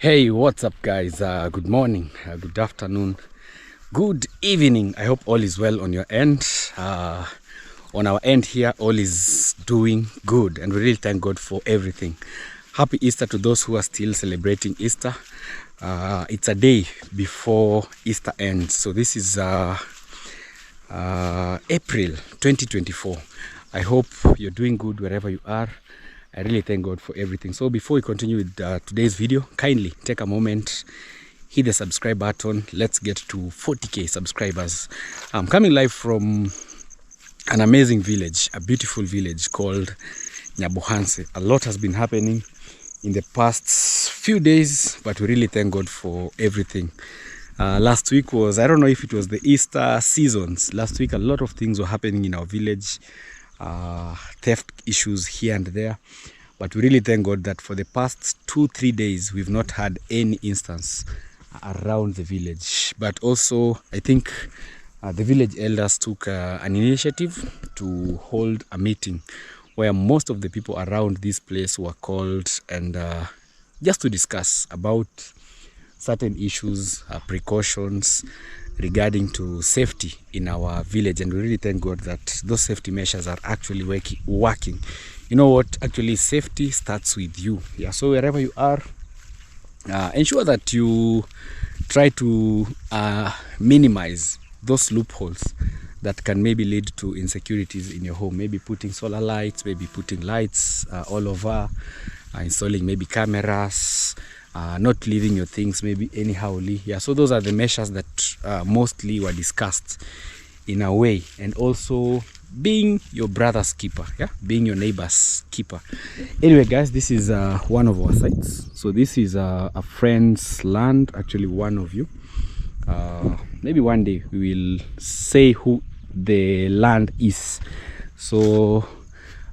Hey, what's up guys? Good morning, good afternoon, good evening. I hope all is well on your end. On our end here, all is doing good, and we really thank God for everything. Happy Easter to those who are still celebrating Easter. It's a day before Easter ends, so this is April 2024. I hope you're doing good wherever you are. I really thank God for everything. So before we continue with today's video, kindly take a moment, hit the subscribe button. Let's get to 40k subscribers. I'm coming live from an amazing village, a beautiful village called Nyabuhanse. A lot has been happening in the past few days, but we really thank God for everything. Last week was, I don't know if it was the Easter seasons. Last week a lot of things were happening in our village. Theft issues here and there, but we really thank God that for the past 2-3 days we've not had any instance around the village. But also I think the village elders took an initiative to hold a meeting where most of the people around this place were called, and just to discuss about certain issues, precautions regarding to safety in our village. And we really thank God that those safety measures are actually working. You know what, actually safety starts with you. Yeah, so wherever you are, ensure that you try to minimize those loopholes that can maybe lead to insecurities in your home. Maybe putting solar lights, maybe putting lights all over, installing maybe cameras, not leaving your things maybe anyhowly. Yeah, so those are the measures that mostly were discussed in a way. And also being your brother's keeper, yeah, being your neighbor's keeper. Anyway guys, this is one of our sites. So this is a friend's land, actually one of you. Maybe one day we will say who the land is. So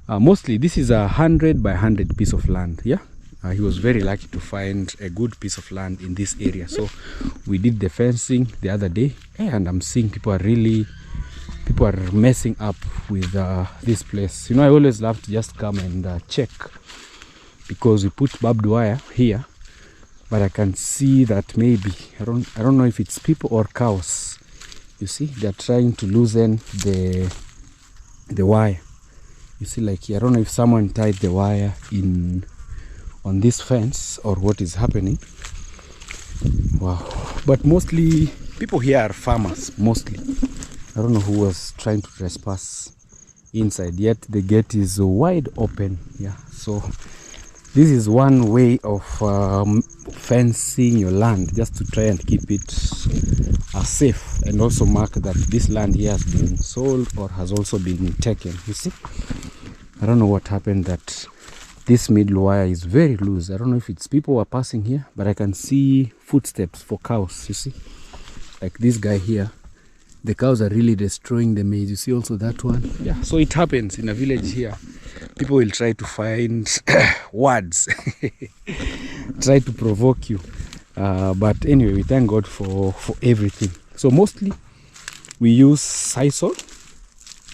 mostly this is 100 by 100 piece of land. Yeah, he was very lucky to find a good piece of land in this area. So we did the fencing the other day, and I'm seeing people are messing up with this place. You know, I always love to just come and check, because we put barbed wire here, but I can see that maybe I don't know if it's people or cows. You see, they're trying to loosen the wire. You see, like here, I don't know if someone tied the wire in on this fence or what is happening. Wow. But mostly people here are farmers, mostly. I don't know who was trying to trespass inside, yet the gate is wide open. Yeah, so this is one way of fencing your land, just to try and keep it safe, and also mark that this land here has been sold or has also been taken. You see, I don't know what happened, that this middle wire is very loose. I don't know if it's people who are passing here, but I can see footsteps for cows. You see, like this guy here, the cows are really destroying the maize. You see also that one. Yeah, so it happens in a village here. People will try to find words try to provoke you, but anyway, we thank God for everything. So mostly we use sisal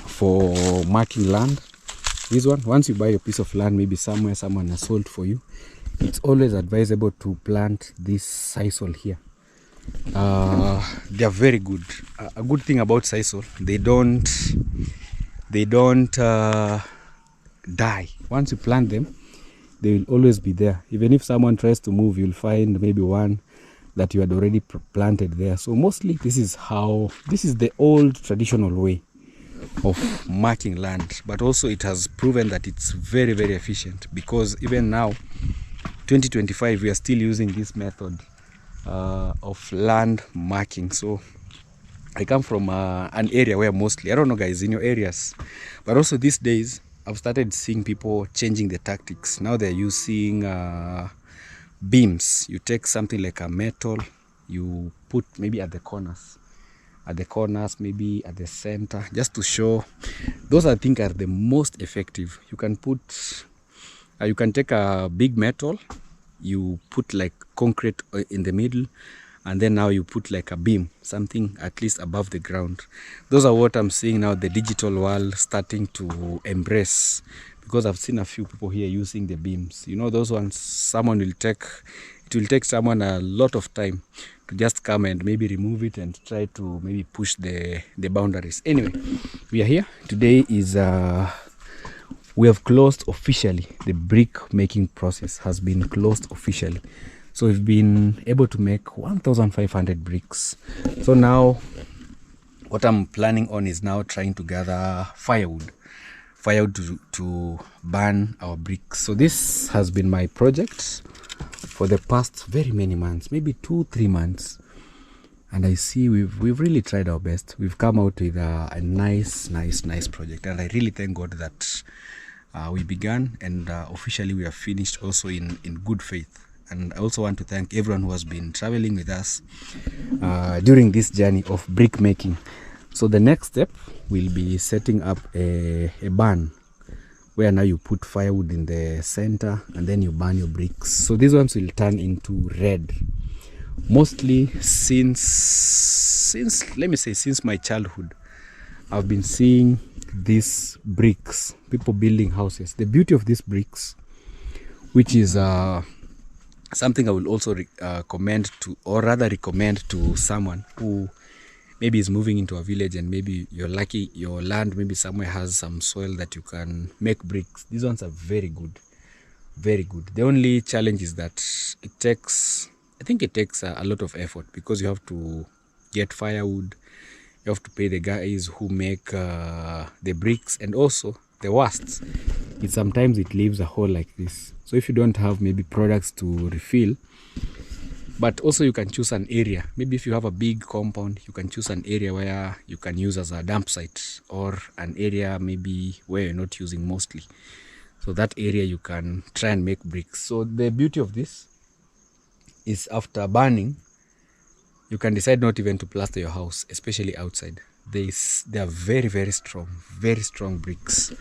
for marking land. This one, once you buy a piece of land, maybe somewhere someone has sold for you, it's always advisable to plant this sisal here. They are very good. A good thing about sisal, they don't die. Once you plant them, they will always be there. Even if someone tries to move, you'll find maybe one that you had already planted there. So mostly this is the old traditional way of marking land, but also it has proven that it's very, very efficient, because even now 2025 we are still using this method of land marking. So I come from an area where mostly, I don't know guys in your areas, but also these days I've started seeing people changing the tactics. Now they're using beams. You take something like a metal, you put maybe at the corners, maybe at the center, just to show. Those I think are the most effective. You can put you can take a big metal, you put like concrete in the middle, and then now you put like a beam, something at least above the ground. Those are what I'm seeing now the digital world starting to embrace, because I've seen a few people here using the beams. You know, those ones, it will take someone a lot of time to just come and maybe remove it and try to maybe push the boundaries. Anyway, we are here. Today is we have closed officially. The brick making process has been closed officially. So we've been able to make 1,500 bricks. So now what I'm planning on is now trying to gather firewood to burn our bricks. So this has been my project for the past very many months, maybe 2-3 months. And I see we've really tried our best. We've come out with a nice project, and I really thank God that we began and officially we are finished also in good faith. And I also want to thank everyone who has been traveling with us during this journey of brick making. So the next step will be setting up a barn, where now you put firewood in the center and then you burn your bricks. So these ones will turn into red. Mostly since let me say since my childhood, I've been seeing these bricks, people building houses. The beauty of these bricks, which is something I will also recommend to someone who maybe is moving into a village, and maybe you're lucky your land maybe somewhere has some soil that you can make bricks. These ones are very good. The only challenge is that it takes a lot of effort, because you have to get firewood, you have to pay the guys who make the bricks, and also the worst is sometimes it leaves a hole like this. So if you don't have maybe products to refill, but also you can choose an area. Maybe if you have a big compound, you can choose an area where you can use as a dump site, or an area maybe where you're not using mostly. So that area you can try and make bricks. So the beauty of this is after burning, you can decide not even to plaster your house, especially outside. They are very strong bricks,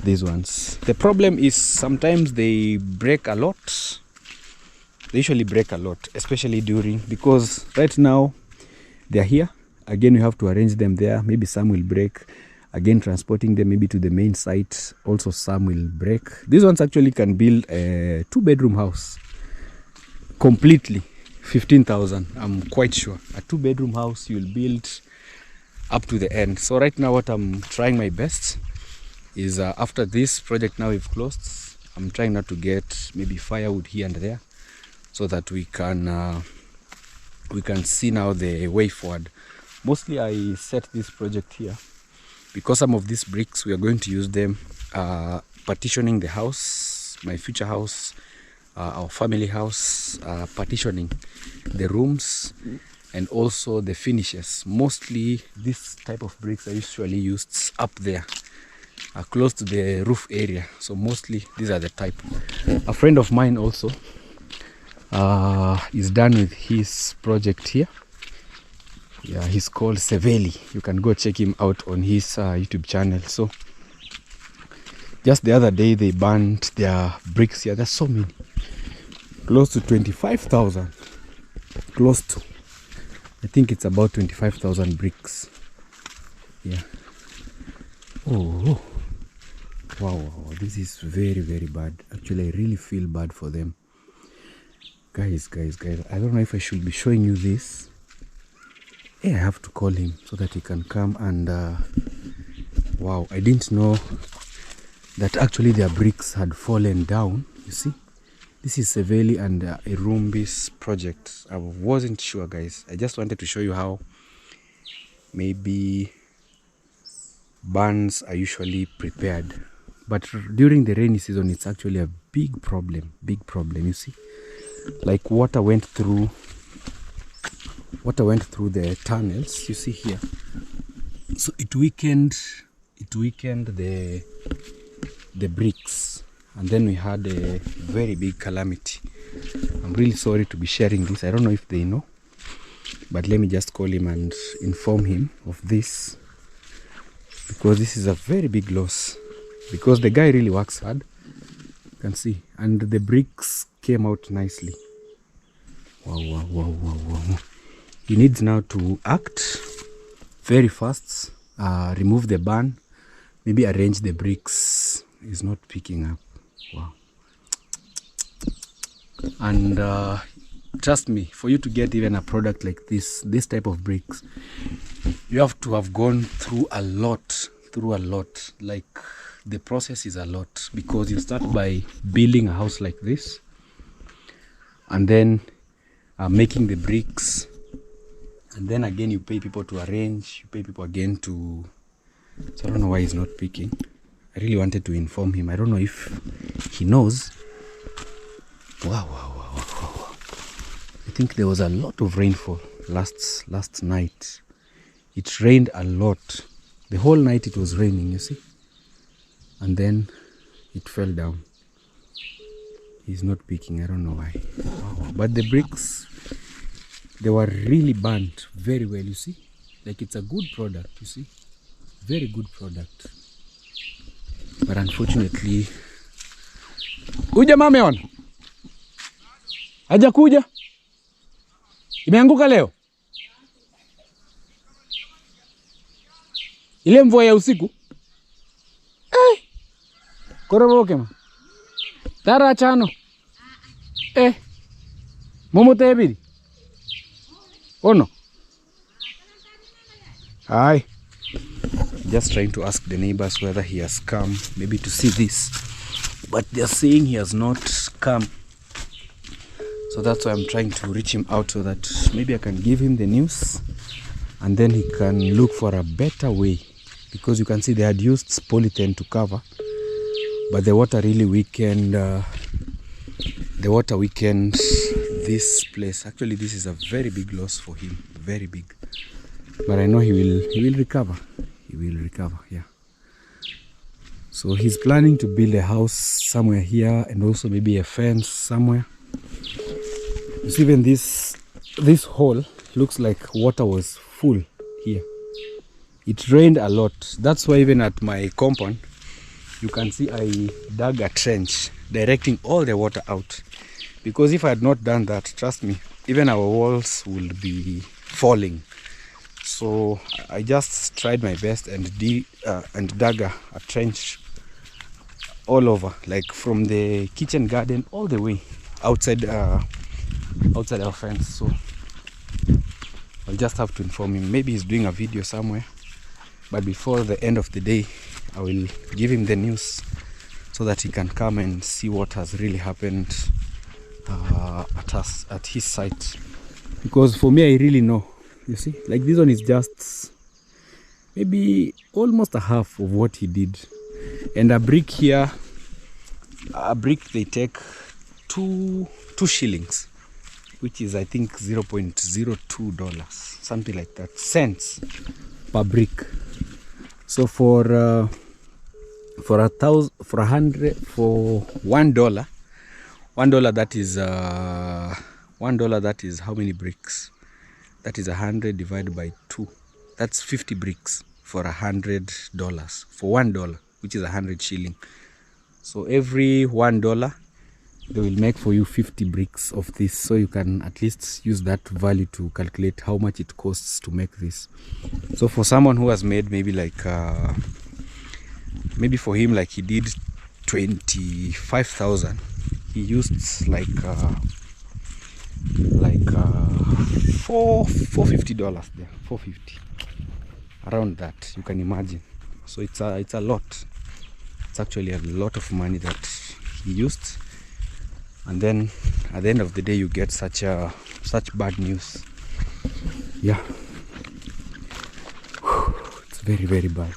these ones. The problem is sometimes they break a lot. They usually break a lot, especially because right now they're here. Again, you have to arrange them there. Maybe some will break. Again, transporting them maybe to the main site, also some will break. These ones actually can build a 2-bedroom house completely. 15,000, I'm quite sure. A 2-bedroom house you'll build up to the end. So right now what I'm trying my best is after this project now we've closed, I'm trying not to get maybe firewood here and there, so that we can see now the way forward. Mostly I set this project here because some of these bricks we are going to use them partitioning the house, my future house, our family house, partitioning the rooms and also the finishes. Mostly this type of bricks are usually used up there, close to the roof area. So mostly these are the type. A friend of mine also is done with his project here. Yeah, he's called Seveli. You can go check him out on his YouTube channel. So just the other day they burned their bricks here. There's so many, close to 25,000. Close to, I think it's about 25,000 bricks. Yeah. Oh, wow, this is very bad. Actually, I really feel bad for them. Guys, I don't know if I should be showing you this. Yeah, I have to call him so that he can come and wow, I didn't know that actually their bricks had fallen down. You see, this is Seveli and Irumbi's project. I wasn't sure, guys. I just wanted to show you how maybe barns are usually prepared, but during the rainy season it's actually a big problem, you see. Like water went through the tunnels, you see here. So it weakened the bricks, and then we had a very big calamity. I'm really sorry to be sharing this. I don't know if they know, but let me just call him and inform him of this, because this is a very big loss, because the guy really works hard, you can see, and the bricks came out nicely. Wow. He needs now to act very fast, remove the barn, maybe arrange the bricks. He's not picking up. Wow. And trust me, for you to get even a product like this type of bricks, you have to have gone through a lot. Like, the process is a lot, because you start by building a house like this, and then making the bricks, and then again you pay people to arrange, you pay people again to... So I don't know why he's not picking. I really wanted to inform him. I don't know if he knows. Wow. I think there was a lot of rainfall last night. It rained a lot. The whole night it was raining, you see. And then it fell down. He's not picking. I don't know why. Wow. But the bricks, they were really burnt very well, you see. Like, it's a good product, you see. Very good product. But unfortunately... Kuja mame on. Haja kuja. Imeanguka leo. Ile mvua ya usiku. Koroboke ma. Tara chano. Momo tebiri. Ono. Hi. Just trying to ask the neighbors whether he has come, maybe to see this, but they're saying he has not come. So that's why I'm trying to reach him out, so that maybe I can give him the news, and then he can look for a better way, because you can see they had used polythene to cover, but the water really weakened. The water weakened this place. Actually, this is a very big loss for him, very big. But I know he will recover. He will recover, yeah. So he's planning to build a house somewhere here, and also maybe a fence somewhere. Even this hole looks like water was full here. It rained a lot. That's why even at my compound, you can see I dug a trench directing all the water out. Because if I had not done that, trust me, even our walls would be falling. So I just tried my best and dug a trench all over, like from the kitchen garden all the way outside our fence. So I'll just have to inform him. Maybe he's doing a video somewhere, but before the end of the day I will give him the news, so that he can come and see what has really happened at his site. Because for me, I really know, you see, like this one is just maybe almost a half of what he did. And a brick here, they take two shillings, which is I think $0.02, something like that, cents per brick. So for $1, that is $1, that is how many bricks? That is 100 divided by 2. That's 50 bricks for $100. For $1, which is 100 shilling. So every $1, they will make for you 50 bricks of this. So you can at least use that value to calculate how much it costs to make this. So for someone who has made maybe like maybe for him, like he did 25,000, he used like $450 there, $450, around that, you can imagine. So it's a lot. It's actually a lot of money that he used, and then at the end of the day you get such bad news. Yeah, it's very, very bad.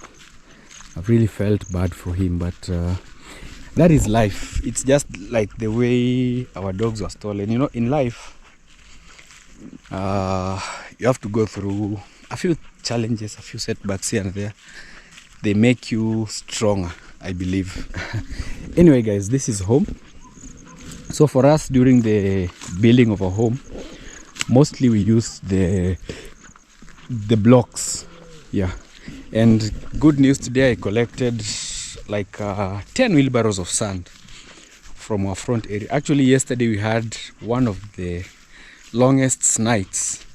I've really felt bad for him, but that is life. It's just like the way our dogs were stolen. You know, in life, you have to go through a few challenges, a few setbacks here and there. They make you stronger, I believe. Anyway, guys, this is home. So for us, during the building of a home, mostly we use the blocks. Yeah. And good news, today I collected like 10 wheelbarrows of sand from our front area. Actually, yesterday we had one of the longest nights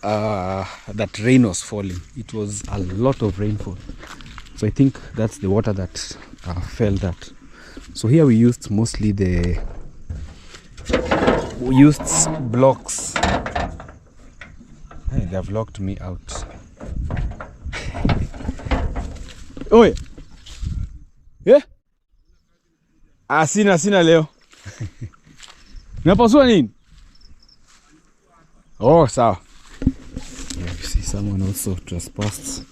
that rain was falling. It was a lot of rainfall. So I think that's the water that fell that. So here we used mostly we used blocks. Hey, they have locked me out. Oye. Yeah? Sina leo. Napasua nini? Oh, sawa. Yeah, you see someone also trespassed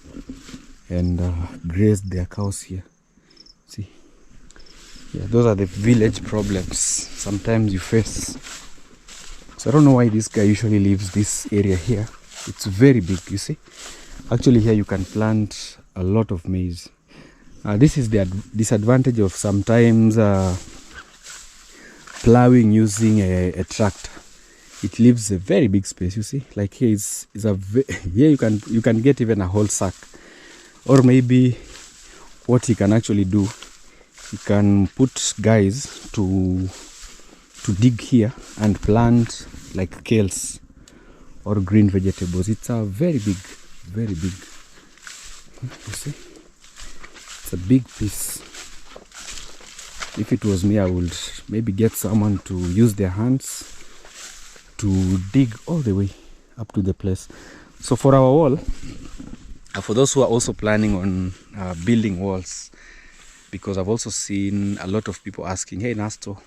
and grazed their cows here. See? Yeah, those are the village problems sometimes you face. So I don't know why this guy usually leaves this area here. It's very big, you see. Actually here you can plant a lot of maize. This is the disadvantage of sometimes plowing using a tractor. It leaves a very big space, you see. Like here is here you can get even a whole sack. Or maybe what you can actually do, you can put guys to dig here and plant like kales or green vegetables. It's a very big. You see, it's a big piece. If it was me, I would maybe get someone to use their hands to dig all the way up to the place. So for our wall, for those who are also planning on building walls, because I've also seen a lot of people asking, hey Nasto,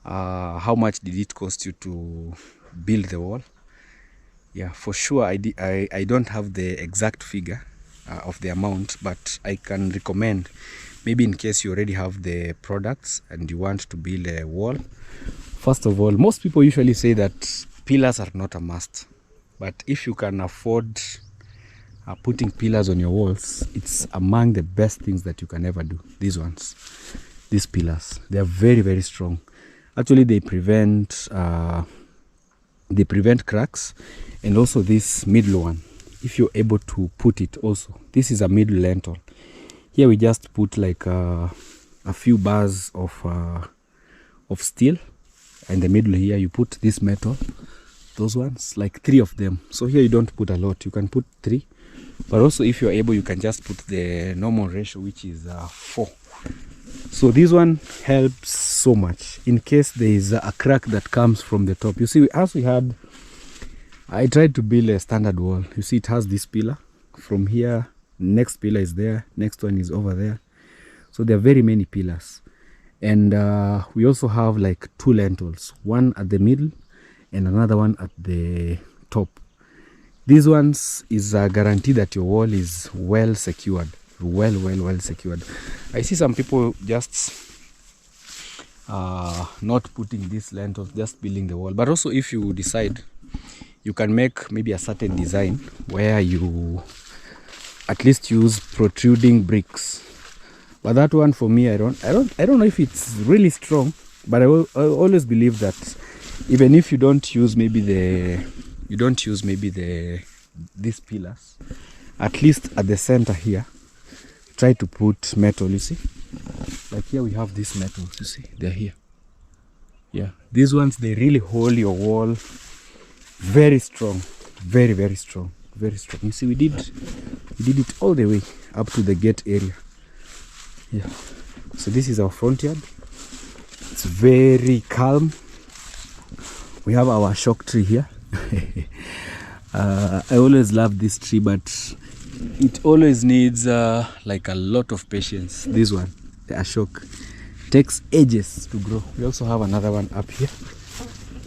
how much did it cost you to build the wall? Yeah, for sure I don't have the exact figure of the amount, but I can recommend, maybe in case you already have the products and you want to build a wall. First of all, most people usually say that pillars are not a must, but if you can afford putting pillars on your walls, it's among the best things that you can ever do. These ones, these pillars, they are very strong. Actually, they prevent cracks. And also this middle one, if you're able to put it also, this is a middle lintel. Here we just put like a few bars of steel, and the middle here you put this metal, those ones, like 3 of them. So here you don't put a lot, you can put 3, but also if you're able, you can just put the normal ratio, which is 4. So this one helps so much in case there is a crack that comes from the top. You see, I tried to build a standard wall. You see, it has this pillar from here, next pillar is there, next one is over there. So there are very many pillars. And we also have like 2 lintels, one at the middle and another one at the top. These ones is a guarantee that your wall is well secured, well secured. I see some people just not putting these lintels, just building the wall. But also if you decide, you can make maybe a certain design where you at least use protruding bricks. But that one for me, I don't know if it's really strong, but I always believe that even if you don't use maybe these pillars, at least at the center here, try to put metal. You see, like here we have these metals, you see, they're here. Yeah, these ones, they really hold your wall very strong, very strong. You see, we did it all the way up to the gate area. Yeah, so this is our front yard. It's very calm. We have our shock tree here. I always love this tree, but it always needs like a lot of patience. This one, the ashok, takes ages to grow. We also have another one up here,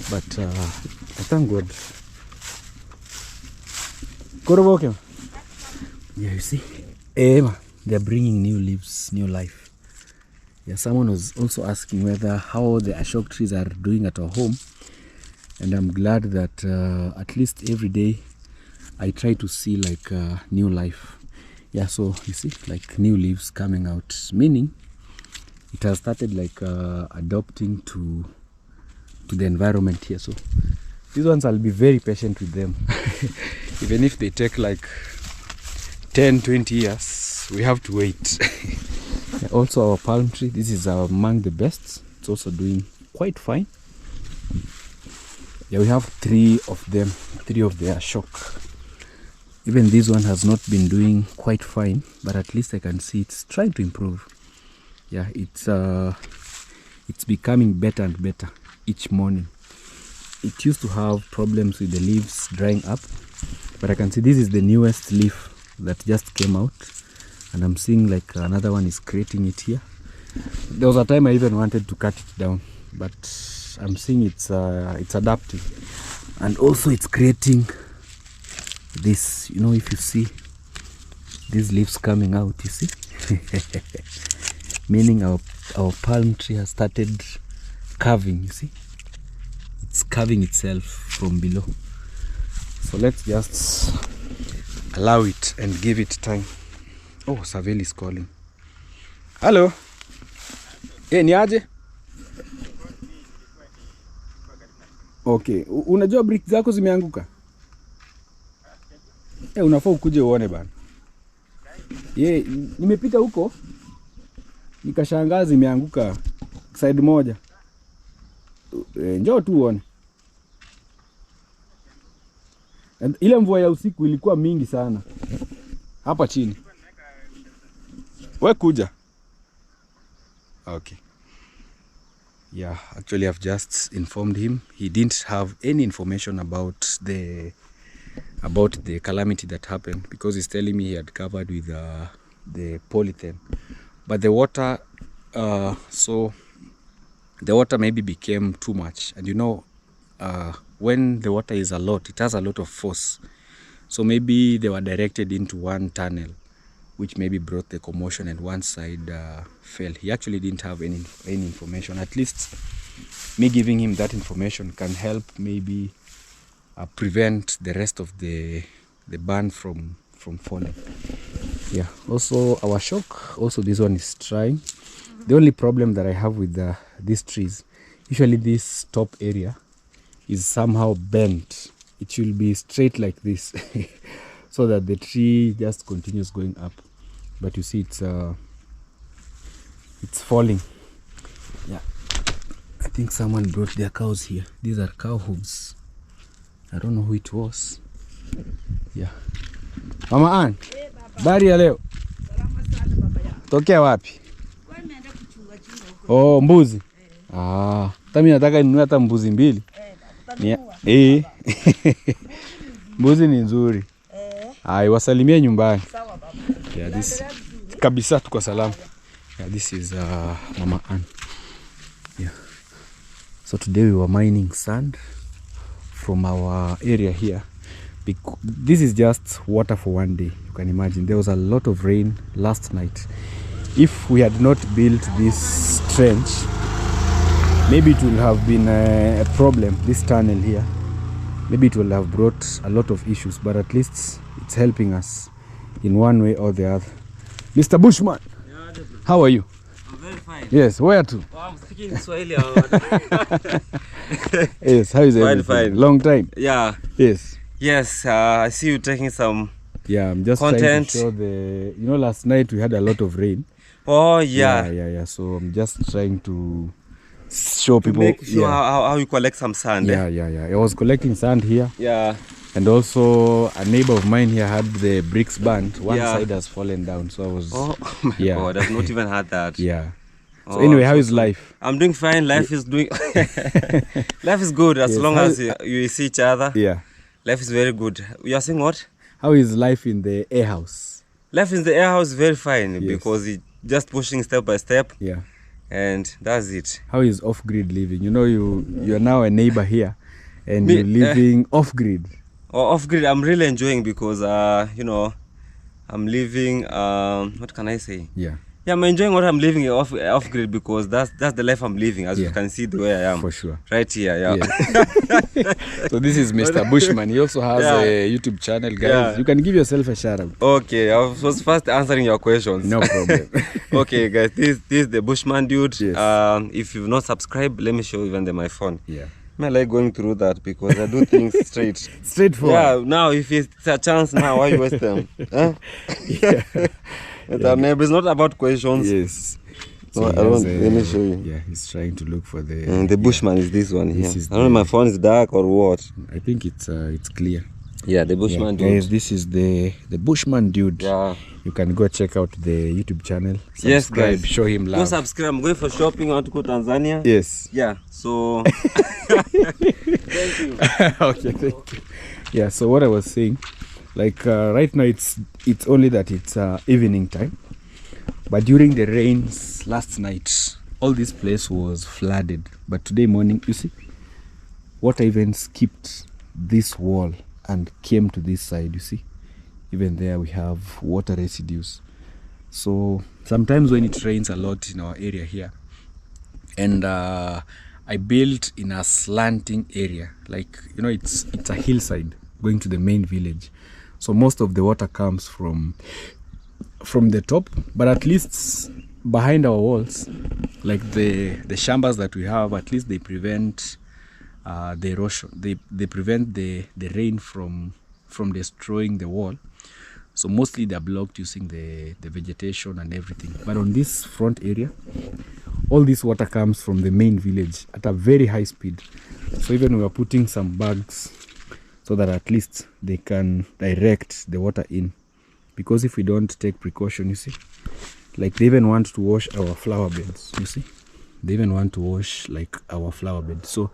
but I thank God. Yeah, you see, they're bringing new leaves, new life. Yeah, someone was also asking whether how the ashok trees are doing at our home, and I'm glad that at least every day I try to see like new life. Yeah, so you see like new leaves coming out, meaning it has started like adopting to the environment here. So these ones, I'll be very patient with them. Even if they take like 10-20 years, we have to wait. Also our palm tree, this is among the best. It's also doing quite fine. Yeah, we have 3 of them, 3 of the ashok. Even this one has not been doing quite fine, but at least I can see it's trying to improve. Yeah, it's becoming better and better each morning. It used to have problems with the leaves drying up, but I can see this is the newest leaf that just came out, and I'm seeing like another one is creating it here. There was a time I even wanted to cut it down, but I'm seeing it's adapting, and also it's creating this. You know, if you see these leaves coming out, you see, meaning our palm tree has started curving. You see, it's curving itself from below. So let's just allow it and give it time. Oh, Saveli is calling. Hello. Ni aje? Okay, unajua brick zako zimeanguka? Unafaa ukuje uone bana. Nimepita huko nikashangaa zimeanguka side moja. Njoo tu uone. Ile mvua ya usiku ilikuwa mingi sana hapa chini. We kuja. Okay. Yeah, actually I've just informed him. He didn't have any information about the calamity that happened, because he's telling me he had covered with the polythene. But the water, so the water maybe became too much. And you know, when the water is a lot, it has a lot of force. So maybe they were directed into one tunnel, which maybe brought the commotion, and one side fell. He actually didn't have any information. At least me giving him that information can help maybe prevent the rest of the burn from falling. Yeah, also our shock, also this one is trying. The only problem that I have with these trees, usually this top area is somehow bent. It should be straight like this so that the tree just continues going up. But you see it's falling. Yeah, I think someone brought their cows here. These are cow hooves. I don't know who it was. Yeah. Mama Ann, bari ya leo. Tokea wapi? Oh, mbuzi. Tami nataka ninunue hata mbuzi 2. Mbuzi ni nzuri. Wasalimie nyumbani. Yeah, this kabisa tuko salama. Yeah, this is Mama Ann. Yeah. So today we were mining sand from our area here. This is just water for one day. You can imagine there was a lot of rain last night. If we had not built this trench, maybe it will have been a problem, this tunnel here. Maybe it will have brought a lot of issues, but at least it's helping us in one way or the other. Mr. Bushman, how are you? I'm very fine. Yes, where to? Oh, I'm speaking Swahili. Yes, how is everything? Fine. Long time? Yeah. Yes. Yes, I see you taking some I'm just content. trying to show last night we had a lot of rain. Oh, yeah. Yeah. So I'm just trying to show people. Make sure how you collect some sand. Yeah. I was collecting sand here. Yeah. And also a neighbor of mine here had the bricks burnt. One side has fallen down. So I was... Oh my God, I've not even had that. Yeah. So anyway, how is life? I'm doing fine. Life is doing... Life is good as long as you see each other. Yeah. Life is very good. You are saying what? How is life in the air house? Life in the air house is very fine because it's just pushing step by step. Yeah. And that's it. How is off-grid living? You know, you're now a neighbor here and you're living off-grid. Off-grid, I'm really enjoying because, I'm living. What can I say? Yeah. Yeah, I'm enjoying what I'm living off grid because that's the life I'm living. As you can see the way I am. For sure. Right here, yeah. So this is Mr. Bushman. He also has a YouTube channel, guys. You can give yourself a shout out. Okay, I was first answering your questions. No problem. Okay, guys, this is the Bushman dude. Yes. If you've not subscribed, let me show you even my phone. Yeah. I like going through that because I do things straight. Straightforward. Yeah, now if it's a chance now, why you waste them? Huh? It's not about questions. Yes. So let me show you. Yeah, he's trying to look for the Bushman is this one here. Is I don't know if my phone is dark or what. I think it's clear. Yeah, the Bushman dude. Guys, this is the Bushman dude. Yeah. You can go check out the YouTube channel. Subscribe, yes, guys. Show him love. Go subscribe. I'm going for shopping. I want to go to Tanzania. Yes. Yeah. So thank you. Okay, thank you. Yeah, so what I was saying, like right now it's only that it's evening time, but during the rains last night all this place was flooded, but today morning, you see, water even skipped this wall and came to this side. You see, even there we have water residues. So sometimes when it rains a lot in our area here, and I built in a slanting area, like, you know, it's a hillside going to the main village, so most of the water comes from the top, but at least behind our walls, like the shambas that we have, at least they prevent the erosion. They prevent the rain from destroying the wall. So mostly they're blocked using the vegetation and everything. But on this front area, all this water comes from the main village at a very high speed. So even we are putting some bags so that at least they can direct the water in. Because if we don't take precaution, you see, like they even want to wash our flower beds, you see. They even want to wash like our flower beds. So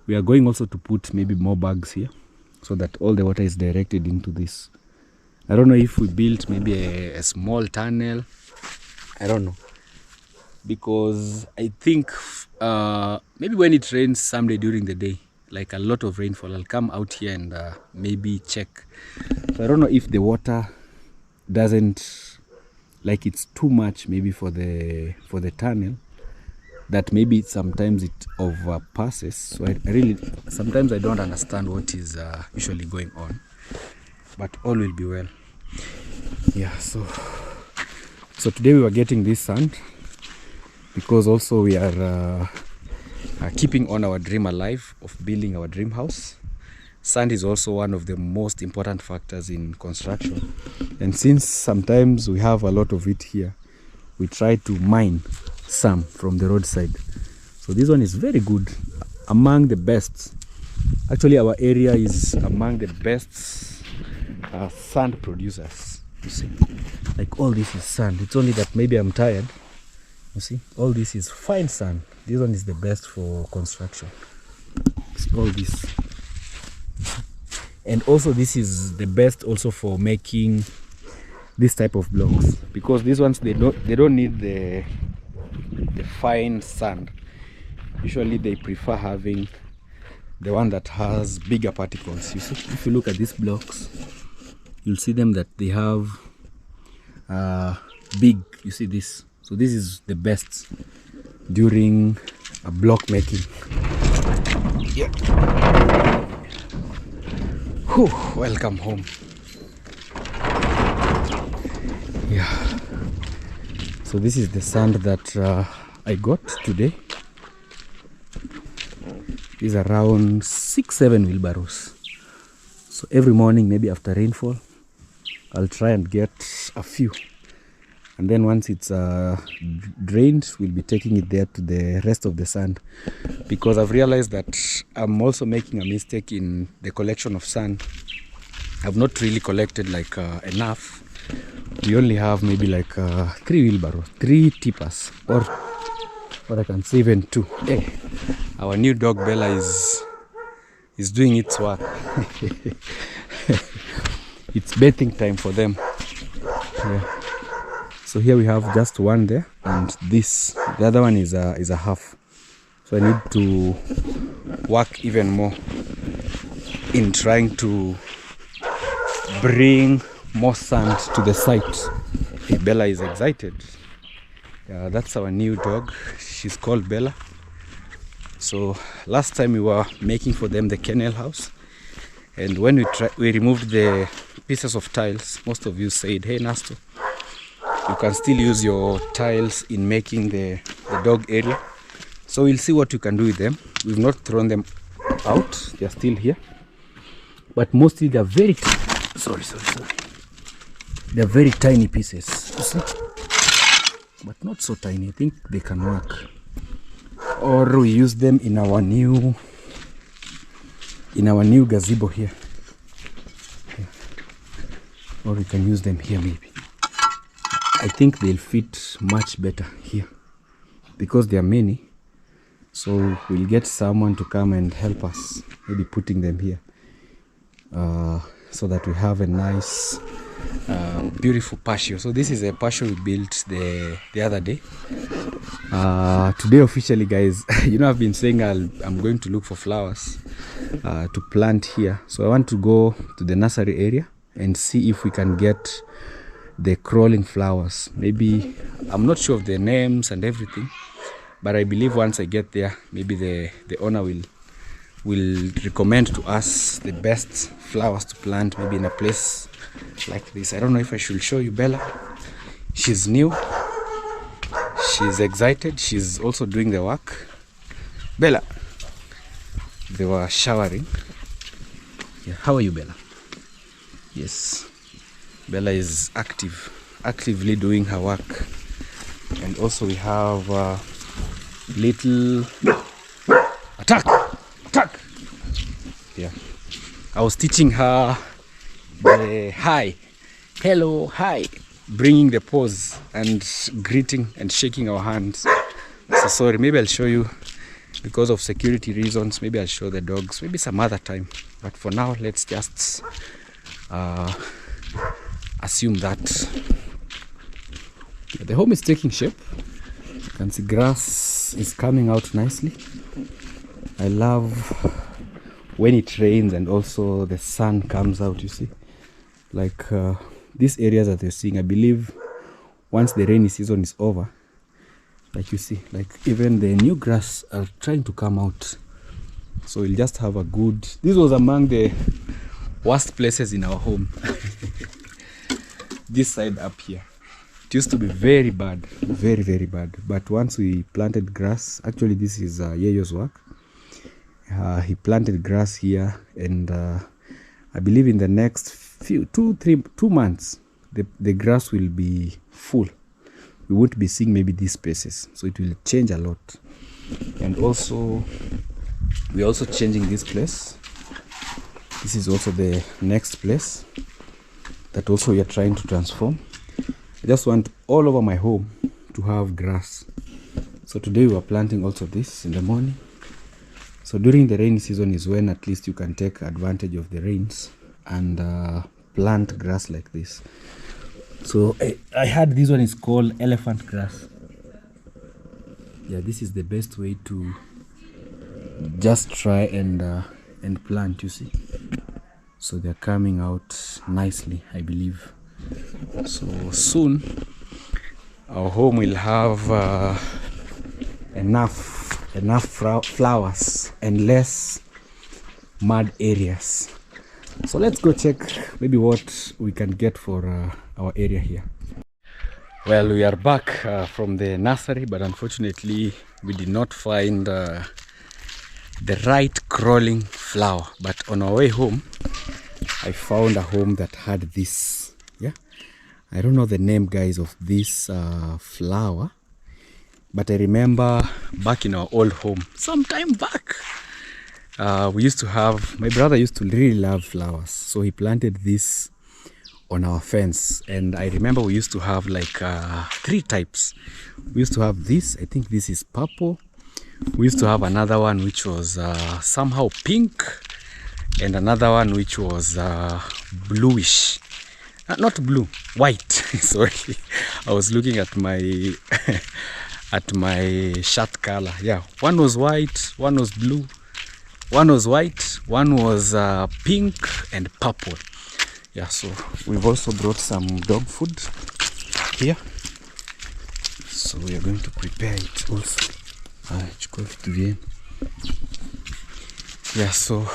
we are going also to put maybe more bags here so that all the water is directed into this. I don't know if we built maybe a small tunnel. I don't know. Because I think maybe when it rains someday during the day, like a lot of rainfall, I'll come out here and maybe check. So I don't know if the water doesn't, like it's too much maybe for the tunnel, that maybe sometimes it overpasses. So I really, sometimes I don't understand what is usually going on. But all will be well. Yeah, so today we were getting this sand because also we are keeping on our dream alive of building our dream house. Sand is also one of the most important factors in construction, and since sometimes we have a lot of it here, we try to mine some from the roadside. So this one is very good, among the best. Actually, our area is among the best sand producers. You see, like all this is sand. It's only that maybe I'm tired. You see, all this is fine sand. This one is the best for construction. See, all this, and also this is the best also for making this type of blocks, because these ones they don't need the fine sand. Usually they prefer having the one that has bigger particles. You see, if you look at these blocks, you'll see them that they have big, you see this. So this is the best during a block making. Yeah. Whew, welcome home. Yeah. So this is the sand that I got today. Is around 6-7 wheelbarrows. So every morning, maybe after rainfall, I'll try and get a few, and then once it's drained, we'll be taking it there to the rest of the sand, because I've realized that I'm also making a mistake in the collection of sand. I've not really collected like enough. We only have maybe like 3 wheelbarrows, 3 tippers, or I can say even 2. Hey, our new dog Bella is doing its work. It's bathing time for them. Yeah. So here we have just one there, and this, the other one is a half. So I need to work even more in trying to bring more sand to the site. Hey, Bella is excited. That's our new dog. She's called Bella. So last time we were making for them the kennel house, and when we removed the pieces of tiles, most of you said, hey Nasto, you can still use your tiles in making the dog area. So we'll see what you can do with them. We've not thrown them out, they're still here, but mostly they're very sorry, they're very tiny pieces, you see, but not so tiny. I think they can work. Or we use them in our new gazebo here. Or we can use them here maybe. I think they'll fit much better here because there are many. So we'll get someone to come and help us, maybe putting them here, so that we have a nice beautiful patio. So this is a patio we built the other day. Today officially, guys, you know, I've been saying I'm going to look for flowers to plant here. So I want to go to the nursery area and see if we can get the crawling flowers. Maybe, I'm not sure of the names and everything, but I believe once I get there, maybe the owner will recommend to us the best flowers to plant, maybe in a place like this. I don't know if I should show you Bella. She's new, she's excited, she's also doing the work. Bella, they were showering. Yeah, how are you, Bella? Yes, Bella is actively doing her work. And also we have little attack. Yeah, I was teaching her the hi, hello, hi, bringing the pose and greeting and shaking our hands. So sorry, maybe I'll show you, because of security reasons, maybe I'll show the dogs maybe some other time, but for now let's just assume that the home is taking shape. You can see grass is coming out nicely. I love when it rains and also the sun comes out, you see, like these areas that you're seeing. I believe once the rainy season is over, like you see, like even the new grass are trying to come out. So we'll just have a good, this was among the worst places in our home. This side up here, it used to be very bad, very bad. But once we planted grass, actually this is Yeyo's work. He planted grass here, and I believe in the next few 2 months the grass will be full. We won't be seeing maybe these spaces, so it will change a lot. And also we're also changing this place. This is also the next place that also we are trying to transform. I just want all over my home to have grass. So today we are planting also this in the morning. So during the rainy season is when at least you can take advantage of the rains and plant grass like this. So I heard this one is called elephant grass. Yeah, this is the best way to just try and plant, you see. So they're coming out nicely, I believe. So soon our home will have enough flowers and less mud areas. So let's go check maybe what we can get for our area here. Well, we are back from the nursery, but unfortunately we did not find the right crawling flower. But on our way home, I found a home that had this. Yeah, I don't know the name, guys, of this flower, but I remember back in our old home some time back, we used to have, my brother used to really love flowers, so he planted this on our fence. And I remember we used to have like 3 types. We used to have this, I think this is purple. We used to have another one which was somehow pink, and another one which was bluish, not blue, white. Sorry, I was looking at my at my shirt color. Yeah, one was white, one was blue, one was white, one was pink and purple. Yeah, so we've also brought some dog food here. So we are going to prepare it also. Yeah, so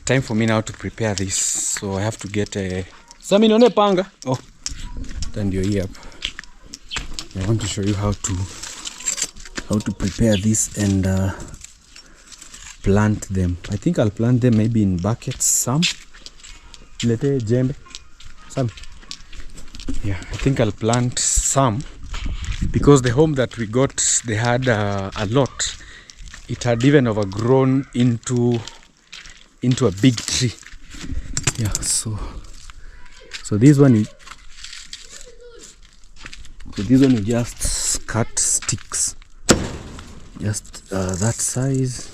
time for me now to prepare this. So I have to get a Saminone panga. Oh, then you're here. I want to show you how to prepare this and plant them. I think I'll plant them maybe in buckets. Some. Yeah, I think I'll plant some because the home that we got, they had a lot. It had even overgrown into a big tree. Yeah, so this one you just cut sticks, just that size.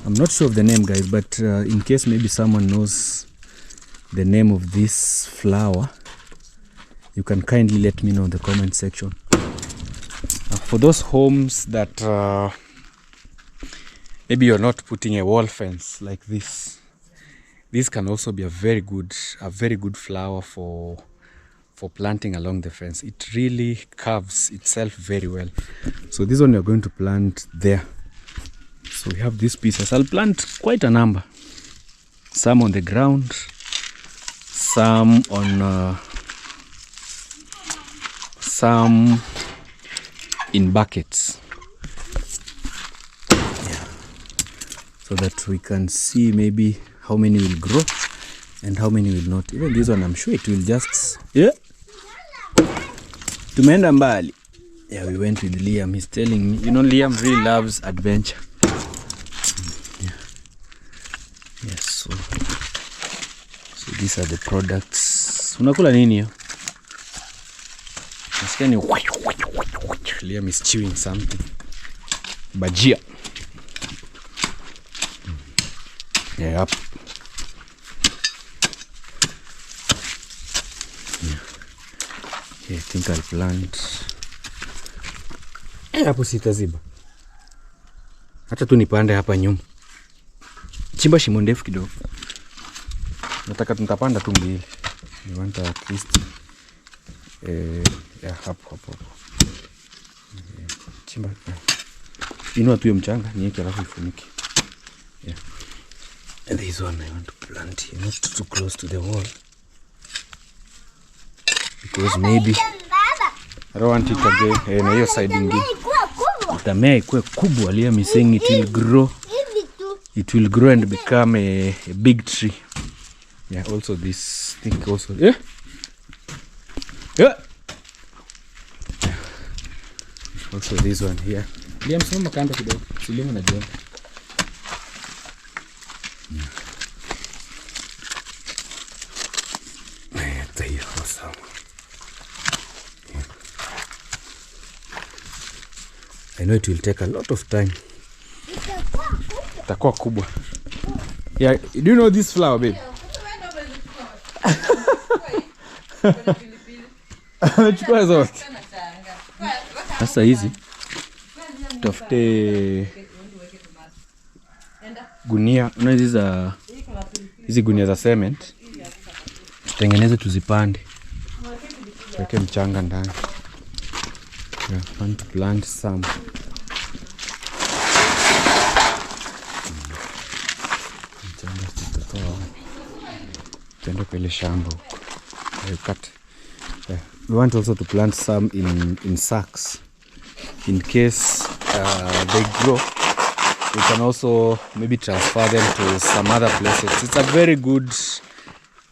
I'm not sure of the name, guys, but in case maybe someone knows the name of this flower, you can kindly let me know in the comment section. For those homes that maybe you're not putting a wall fence like this can also be a very good flower for planting along the fence. It really carves itself very well. So this one you're going to plant there. So we have these pieces. I'll plant quite a number. Some on the ground, some on some in buckets. Yeah. So that we can see maybe how many will grow and how many will not. Even this one, I'm sure it will just... Yeah. Tumeenda mbali. Yeah, we went with Liam. He's telling me, you know, Liam really loves adventure. Yeah. Yes, so these are the products. Unakula nini hiyo? Nasikia ni Liam is chewing something. Bajia. Yeah, up. Yeah, I think I'll plant. Hapo sitaziba. Hata tu nipande hapa nyuma. Chimba shimo ndefu kidogo. Nataka tutapanda tu mbili. I want at least yeah, hapo. Chimba. Inua tu mchanga niweke alafu ifunike. Yeah. And this one I want to plant here, not too close to the wall. Because maybe I don't want it again. Na hiyo side ingine. Itamea ikuwe kubwa. Liam is saying it will grow. It will grow and become a big tree. Yeah, also this thing also. Yeah. Also this one here. Liam soma kando kidogo. Silimu na jembe. I know it will take a lot of time. Itakuwa kubwa. Yeah, do you know this flower, babe? Chukua zote. Sasa hizi tafute gunia. Unaona hizi gunia za cement. Tutengeneze tuzipande. Tuweke mchanga ndani. Yeah, I want to plant some. We want also to plant some in sacks. In case they grow, we can also maybe transfer them to some other places. It's a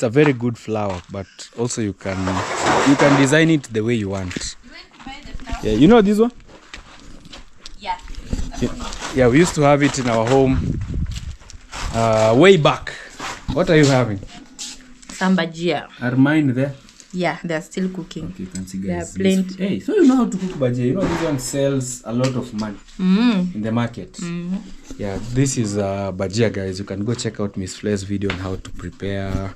very good flower, but also you can design it the way you want. Yeah, you know this one? Yeah. Yeah, we used to have it in our home way back. What are you having? Some bajia. Are mine there? Yeah, they're still cooking. Okay, you can see guys. They are plain. Hey, so you know how to cook bajia. You know this one sells a lot of money in the market. Yeah, this is bajia, guys. You can go check out Miss Flair's video on how to prepare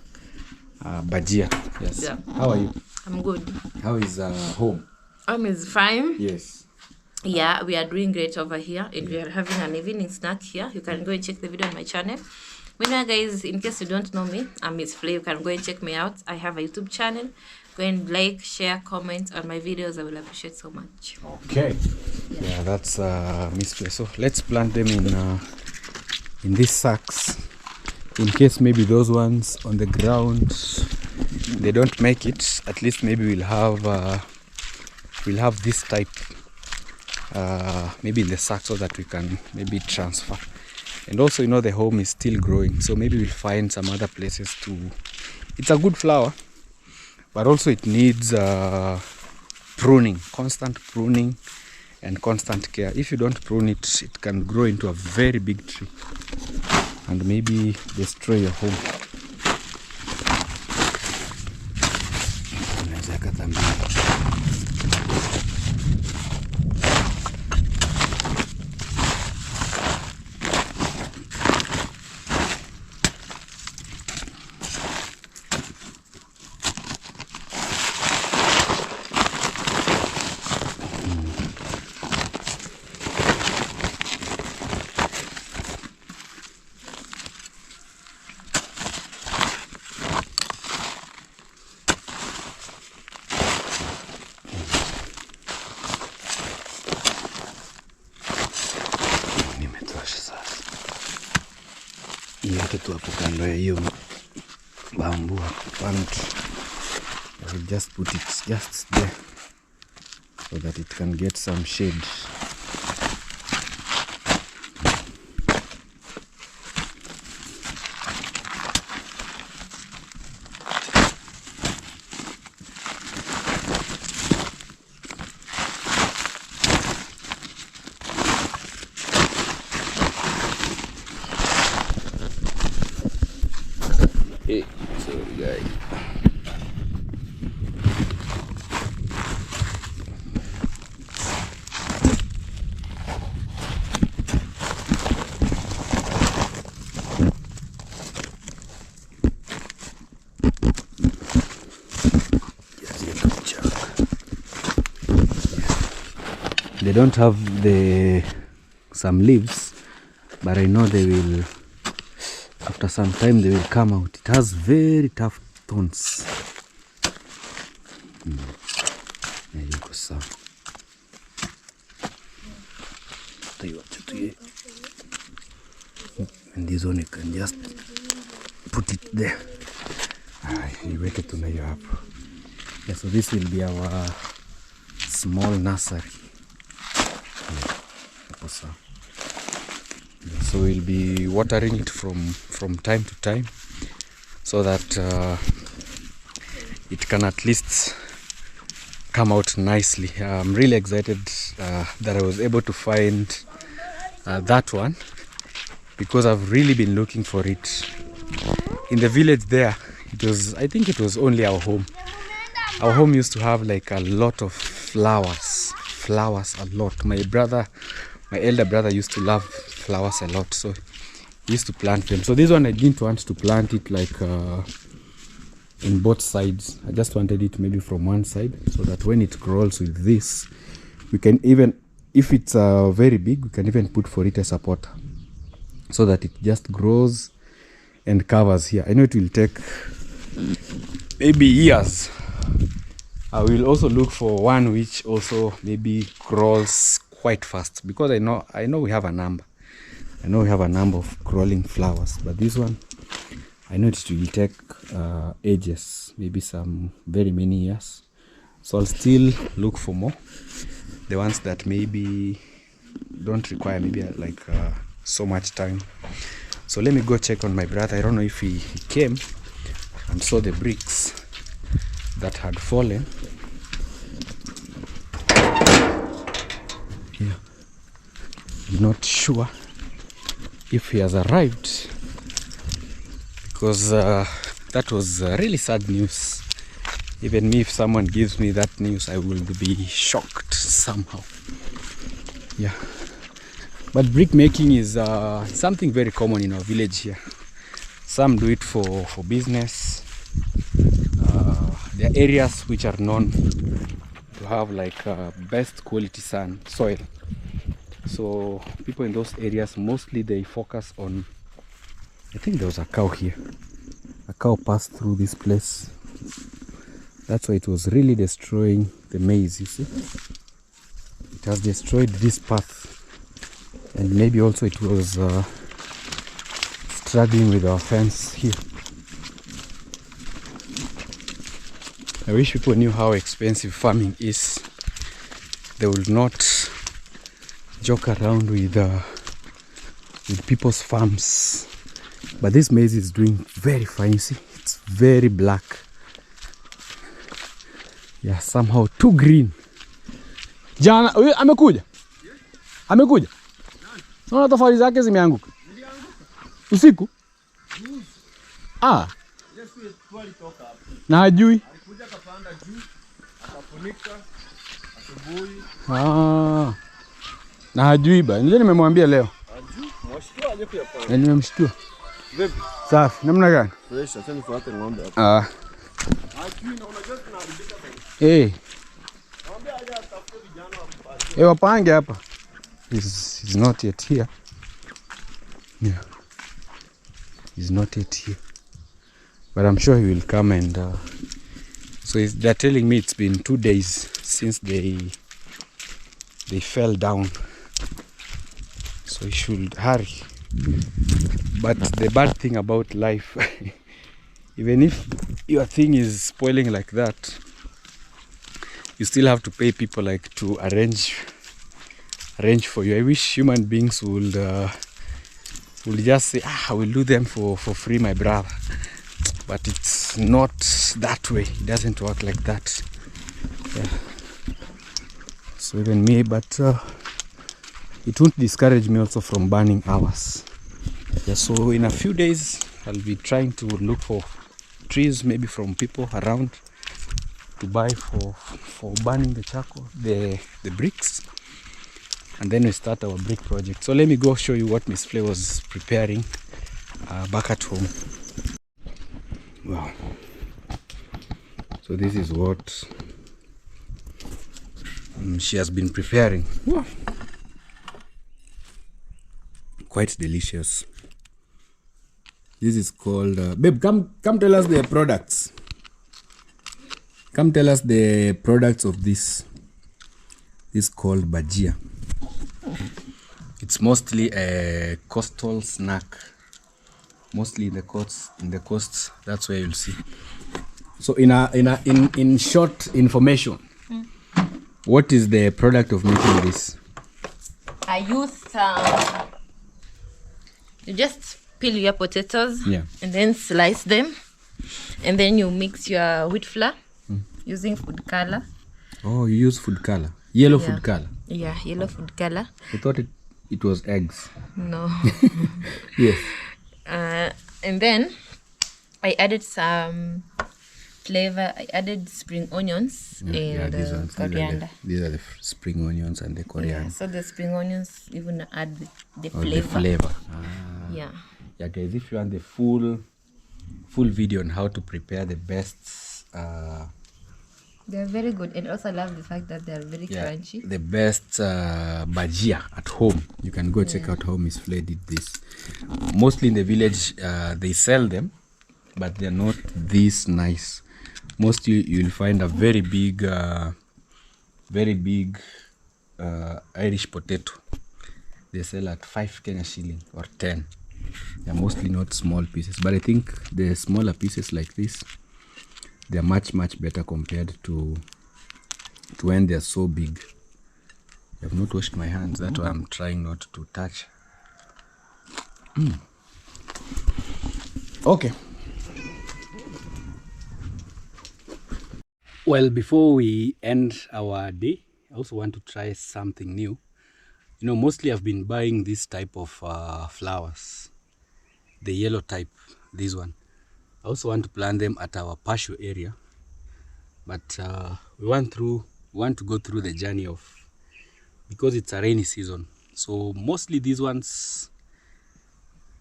bajia. Yes. Yeah. How are you? I'm good. How is home? Home is fine. Yes. Yeah, we are doing great over here. And we are having an evening snack here. You can go and check the video on my channel. Meanwhile, guys, in case you don't know me, I'm Miss Flay. You can go and check me out. I have a YouTube channel. Go and like, share, comment on my videos. I will appreciate so much. Okay. Yeah, that's Miss Flay. So let's plant them in these sacks. In case maybe those ones on the ground they don't make it, at least maybe we'll have this type maybe in the sack so that we can maybe transfer. And also, you know, the home is still growing, so maybe we'll find some other places to. It's a good flower, but also it needs pruning, constant pruning and constant care. If you don't prune it, it can grow into a very big tree and maybe destroy your home. Yote tu hapo kando ya hiyo bamboo plant. I will just put it just there so that it can get some shade. Hey, sorry guys. They don't have some leaves, but I know they will. After some time they will come out. It has very tough thorns. There you go, sir. Tell you what to do. And this one you can just put it there. You wait to know you up. Yeah, so this will be our small nursery. So we'll be watering it from time to time so that it can at least come out nicely. I'm really excited that I was able to find that one, because I've really been looking for it. In the village there, I think it was only our home. Our home used to have like a lot of flowers a lot. My elder brother used to love flowers a lot, so he used to plant them. So this one I didn't want to plant it like in both sides. I just wanted it maybe from one side, so that when it grows with this, we can even, if it's very big, we can even put for it a support so that it just grows and covers here. I know it will take maybe years. I will also look for one which also maybe crawls quite fast, because I know we have a number. I know we have a number of crawling flowers, but this one, I know it will take ages, maybe some very many years. So I'll still look for more, the ones that maybe don't require maybe like so much time. So let me go check on my brother. I don't know if he came and saw the bricks that had fallen. Yeah, I'm not sure if he has arrived, because that was really sad news. Even me, if someone gives me that news, I will be shocked somehow. Yeah, but brick making is something very common in our village here. Some do it for business. There are areas which are known to have like best quality soil. So people in those areas, mostly they focus on I think there was a cow here. A cow passed through this place. That's why it was really destroying the maize, you see. It has destroyed this path. And maybe also it was struggling with our fence here. I wish people knew how expensive farming is. They will not joke around with people's farms. But this maize is doing very fine. You see, it's very black. Yeah, somehow too green. Jana, amekuja? Amekuja? Unaona tofali zake zimeanguka? Usiku? Ah. Na hajui? Alikuja kapanda juu, akafunika asubuhi. Ah. Na hajui ba. Ndio nimemwambia leo. Hajui? Mwashtua aje kuyapanda. Nimemshtua. Vipi? Safi. Namna gani? Fresh, acha nifuate ng'ombe hapo. Ah. Hajui na unajua tunaharibika bana. Eh. Ng'ombe aje atafute vijana wa wapange hapa. He's not yet here. Yeah. He's not yet here. But I'm sure he will come and so they're telling me it's been 2 days since they fell down. So he should hurry. But the bad thing about life, even if your thing is spoiling like that, you still have to pay people like to arrange for you. I wish human beings would just say, I will do them for free, my brother. But it's not that way. It doesn't work like that. Yeah. So even me, but it won't discourage me also from burning hours. Yeah, so in a few days I'll be trying to look for trees, maybe from people around, to buy for burning the charcoal, the bricks, and then we start our brick project. So let me go show you what Miss Flay was preparing back at home. Wow. So this is what she has been preparing. Wow. Quite delicious. This is called babe, come tell us the products. Come tell us the products of this called bajia. It's mostly a coastal snack, mostly in the coasts. That's where you'll see. So in short information, what is the product of making this? I use you just peel your potatoes, yeah, and then slice them, and then you mix your wheat flour using food color. Oh, you use food color, yellow food color. Yeah, yellow food color. I thought it was eggs. No. Yes. And then I added some flavor. I added spring onions and coriander. These are the spring onions and the coriander. Yeah, so the spring onions even add the flavor. The flavor. Yeah. Yeah, guys, if you want the full video on how to prepare the best, they're very good, and also I love the fact that they're very crunchy. The best bajia at home. You can go check out how Miss Flay did this. Mostly in the village, they sell them, but they're not this nice. Mostly you'll find a very big Irish potato. They sell at 5 Kenya shilling or 10. They're mostly not small pieces, but I think the smaller pieces like this, they're much better compared to when they're so big. I have not washed my hands. That's why I'm trying not to touch. Okay. Well, before we end our day, I also want to try something new. You know, mostly I've been buying this type of flowers, the yellow type, this one. I also want to plant them at our patio area, but we want to go through the journey of, because it's a rainy season. So mostly these ones,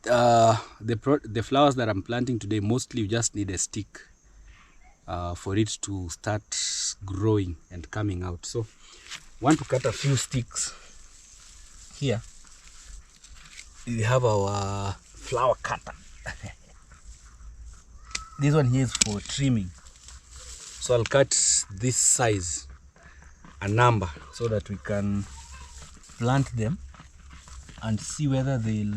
the flowers that I'm planting today, mostly you just need a stick for it to start growing and coming out. So I want to cut a few sticks here. We have our flower cutter. This one here is for trimming. So I'll cut this size, a number, so that we can plant them and see whether they'll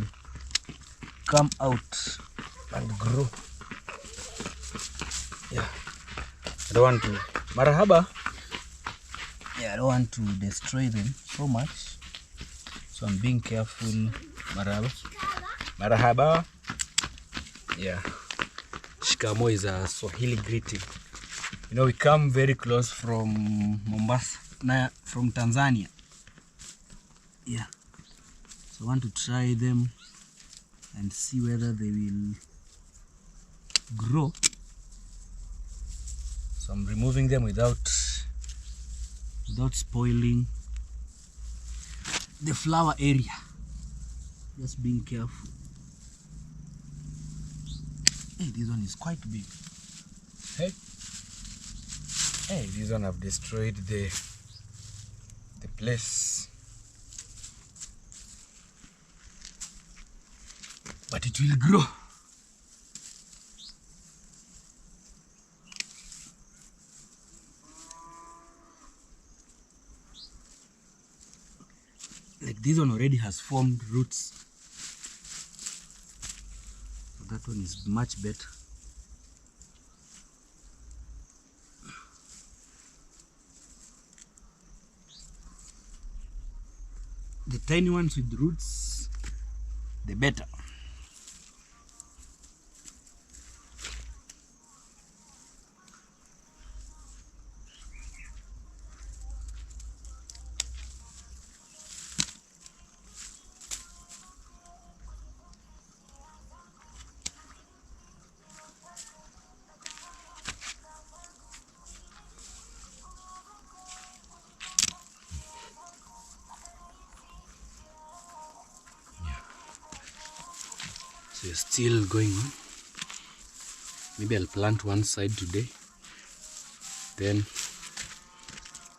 come out and grow. Yeah, I don't want to, marahaba. Yeah, I don't want to destroy them so much, so I'm being careful. Marahaba, marahaba. Yeah, shikamo is a Swahili greeting. You know, we come very close from Mombasa, from Tanzania. Yeah, so I want to try them and see whether they will grow. So I'm removing them without spoiling the flower area. Just being careful. Hey, this one is quite big. Hey, this one have destroyed the place. But it will grow. Like this one already has formed roots. So that one is much better. The tiny ones with roots, the better. So it's still going on. Maybe I'll plant one side today, then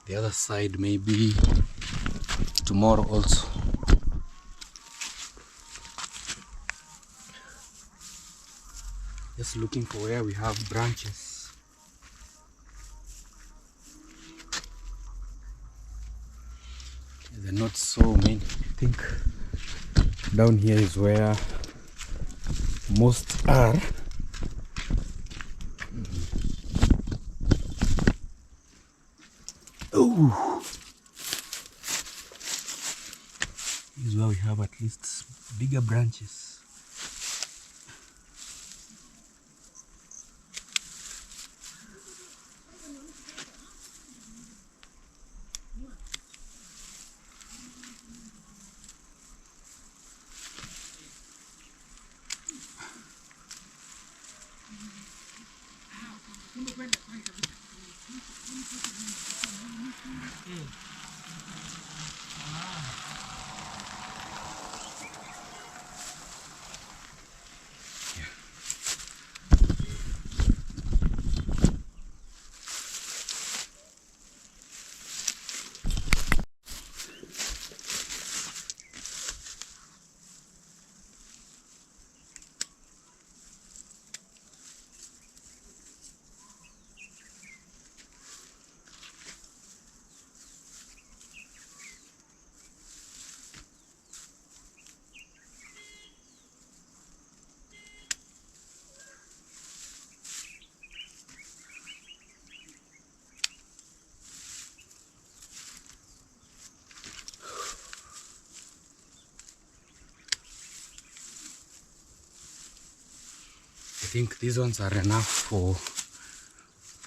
the other side maybe tomorrow also. Just looking for where we have branches. There are not so many. I think down here is where most are. Oh, this is where we have at least bigger branches. I think these ones are enough for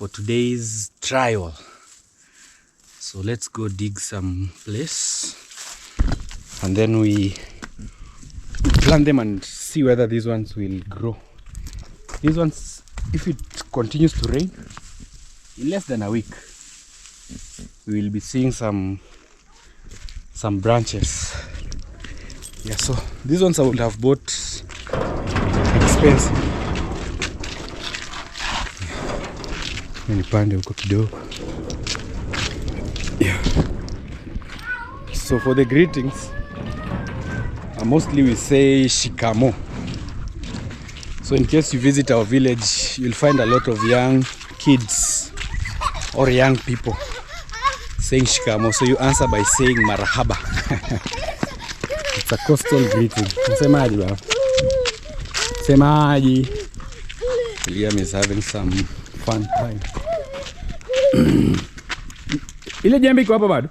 today's trial. So let's go dig some place and then we plant them and see whether these ones will grow. These ones, if it continues to rain, in less than a week we will be seeing some branches. Yeah, so these ones I would have bought expensive. Nipande huko kidogo. Yeah. So for the greetings, mostly we say shikamo. So in case you visit our village, you'll find a lot of young kids or young people saying shikamo. So you answer by saying marahaba. It's a coastal greeting. Msemaji baba. Msemaji. Liam is having some fun time. Ile jembe iko hapa bado?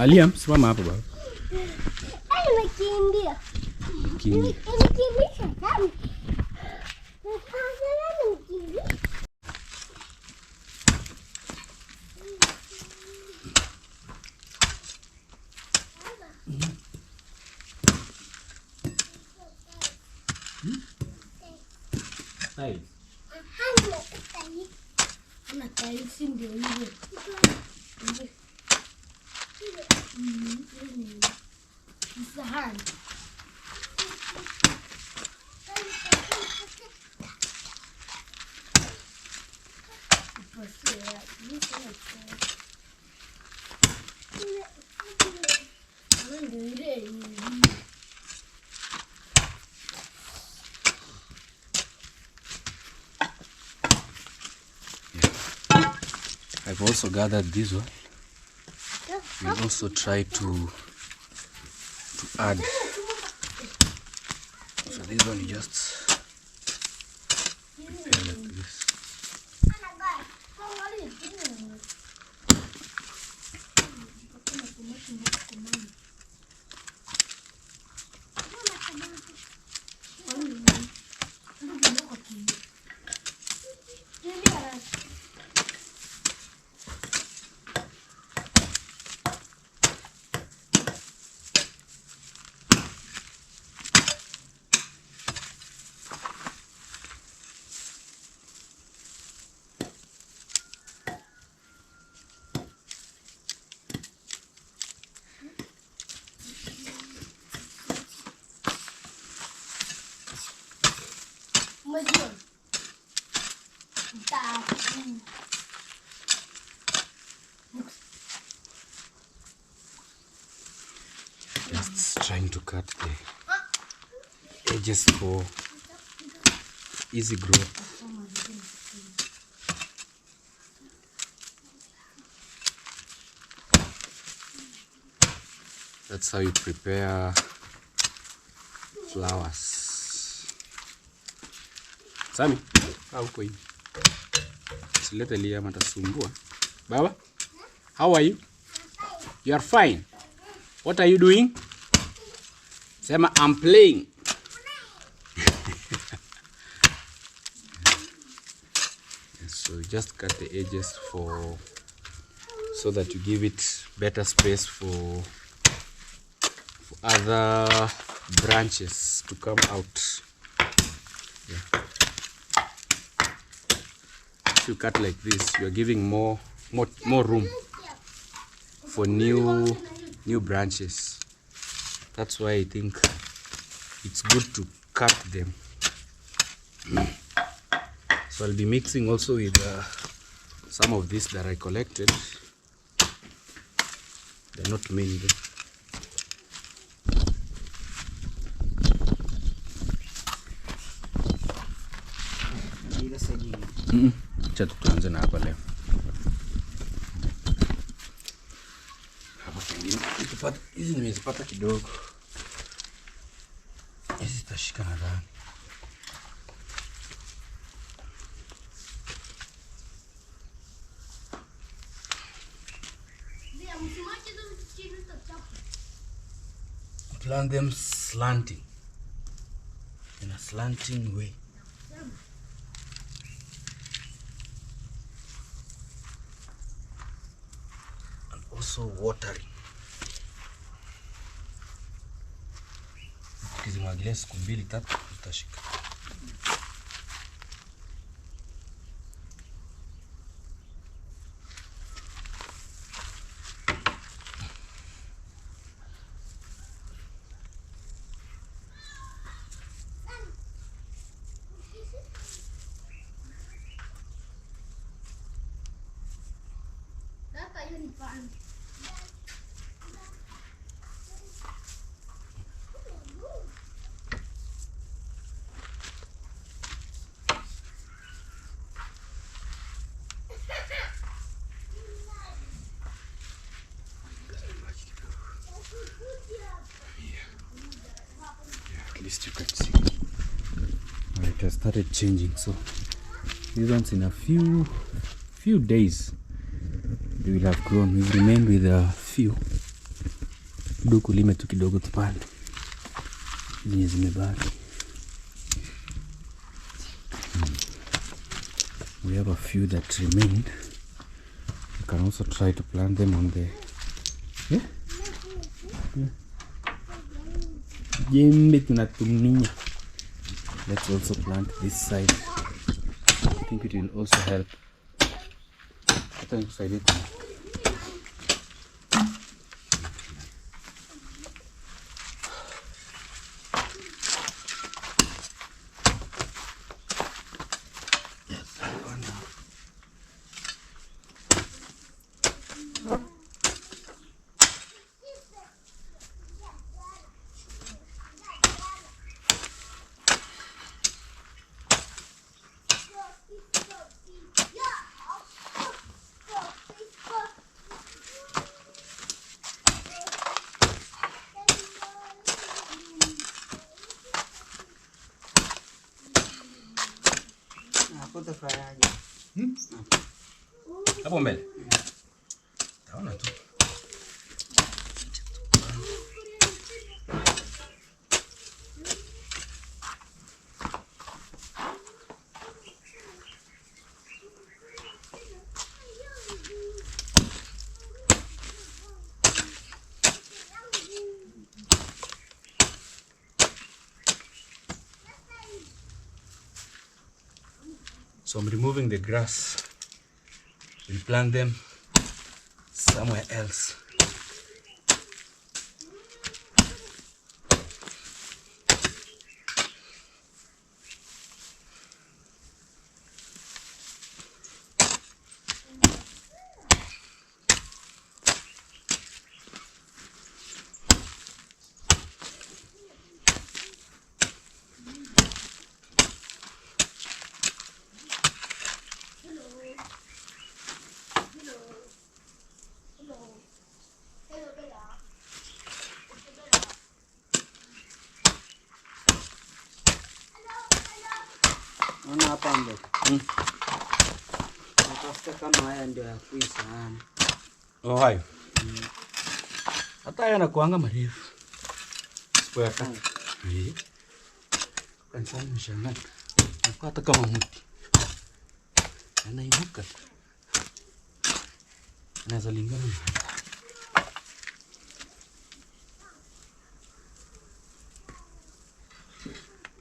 Liam, simama hapo baba. Nimekimbia. Kimbia. Nimekimbia. Nice. I've also gathered this one. We'll also try to add. So this one you just prepare like this. Just trying to cut the edges for easy growth. That's how you prepare flowers. Sami, how are you? Silete Liam atasumbua. Baba, how are you? You are fine. What are you doing? Sema, I'm playing. So just cut the edges so that you give it better space for other branches to come out. Yeah. If you cut like this, you are giving more room for new branches. That's why I think it's good to cut them. So I'll be mixing also with some of this that I collected. They're not many though. Acha tuanze na hapa leo. Hapa pengine hizi nimezipata kidogo. Hizi zitashika nadhani. Plant them slanting, in a slanting way. And also watering. Ukizimwagilia siku 2-3 zitashika. it has started changing. So these ones in a few days they will have grown. We've remained with a few. Kulime tu kidogo tupande zenye zimebaki. We have a few that remained. You can also try to plant them on the jembe tunatumia. Let's also plant this side. I think it will also help. I think side it. Hapo mbele. Taona tu. So I'm removing the grass. We'll plant them somewhere else. Naona hapa ndo. Natafuta kama haya ndio ya kuisana. Oh, hayo. Hata haya yanakuanga marefu. Sipo ya kata. Kanisa nimeshangaa. Napata kama mti. Anainuka. Anaweza lingana.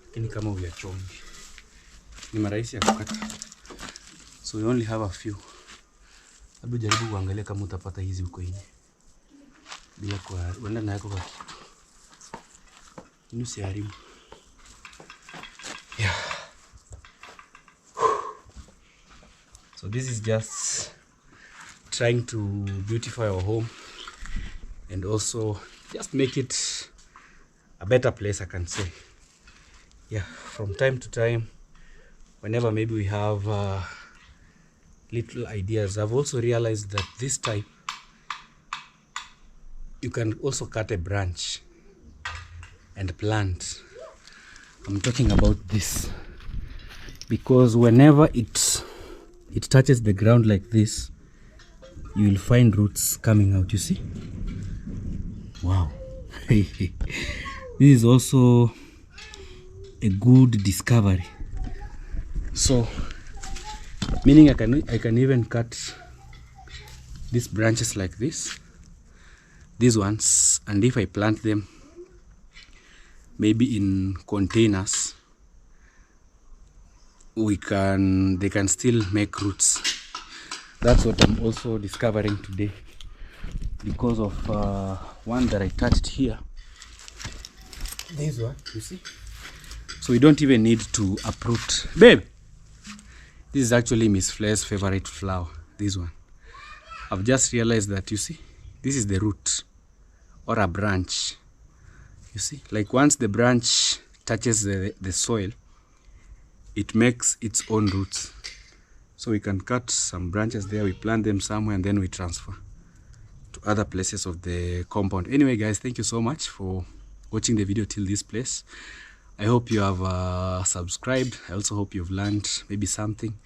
Lakini kama uyachongi. Ni marahisi ya kukata. So we only have a few. Labda jaribu kuangalia kama utapata hizi huko nje. Bila kwa wenda na yako kwa kitu. Nusu haribu. Yeah. So this is just trying to beautify our home and also just make it a better place, I can say. Yeah, from time to time, whenever maybe we have little ideas. I've also realized that this type, you can also cut a branch and plant. I'm talking about this because whenever it touches the ground like this, you will find roots coming out, you see? Wow. This is also a good discovery. So meaning I can even cut these branches like this, these ones, and if I plant them maybe in containers, they can still make roots. That's what I'm also discovering today because of one that I touched here. This one, you see? So we don't even need to uproot. Babe, this is actually Miss Flair's favorite flower, this one. I've just realized that, you see, this is the root or a branch. You see, like once the branch touches the soil, it makes its own roots. So we can cut some branches there, we plant them somewhere, and then we transfer to other places of the compound. Anyway guys, thank you so much for watching the video till this place. I hope you have subscribed. I also hope you've learned maybe something.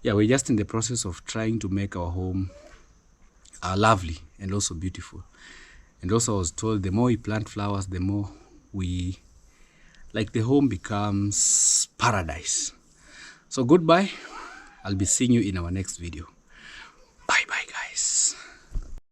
Yeah, we're just in the process of trying to make our home lovely and also beautiful. And also I was told the more we plant flowers, the more we, like, the home becomes paradise. So goodbye. I'll be seeing you in our next video.